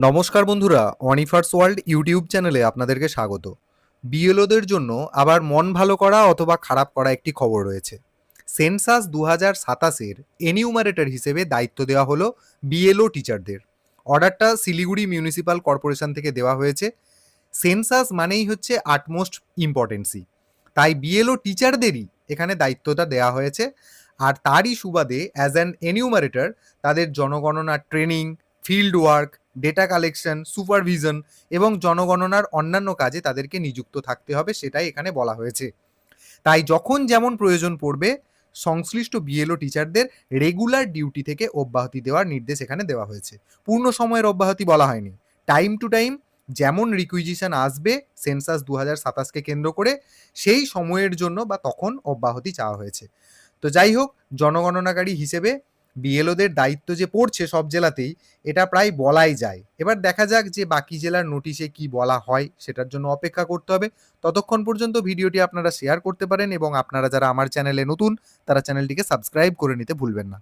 নমস্কার বন্ধুরা, অনিফার্স world YouTube চ্যানেলে আপনাদেরকে স্বাগত। বিএলওদের জন্য আবার মন ভালো করা অথবা খারাপ করা একটি খবর রয়েছে। সেন্সাস 2027-এর এনিউমারেটর হিসেবে দায়িত্ব দেওয়া হলো বিএলও টিচারদের। অর্ডারটা শিলিগুড়ি মিউনিসিপ্যাল কর্পোরেশন থেকে দেওয়া হয়েছে। সেন্সাস মানেই হচ্ছে আটমোস্ট ইম্পর্টেন্সি, তাই বিএলও টিচারদেরই এখানে দায়িত্বটা দেওয়া হয়েছে। আর তারই সুবাদে অ্যাজ অ্যান এনিউমারেটর তাদের জনগণনার training, field work, data collection, supervision এবং জনগণনার অন্যান্য কাজে তাদেরকে নিযুক্ত থাকতে হবে, সেটাই এখানে বলা হয়েছে। তাই যখন যেমন প্রয়োজন পড়বে সংশ্লিষ্ট বিএলও টিচারদের রেগুলার ডিউটি থেকে অব্যাহতি দেওয়ার নির্দেশ এখানে দেওয়া হয়েছে। পূর্ণ সময়ের অব্যাহতি বলা হয়নি, টাইম টু টাইম যেমন রিকুইজিশন আসবে সেন্সাস 2027কে কেন্দ্র করে সেই সময়ের জন্য বা তখন অব্যাহতি চাওয়া হয়েছে। তো যাই হোক, জনগণনাকারী হিসেবে বিএলওদের দায়িত্ব যে পড়ছে সব জেলাতেই, এটা প্রায় বলাই যায়। এবার দেখা যাক যে বাকি জেলার নোটিশে কি বলা হয়, সেটার জন্য অপেক্ষা করতে হবে। ততক্ষণ পর্যন্ত ভিডিওটি আপনারা শেয়ার করতে পারেন এবং আপনারা যারা আমার চ্যানেলে নতুন তারা চ্যানেলটিকে সাবস্ক্রাইব করে নিতে ভুলবেন না।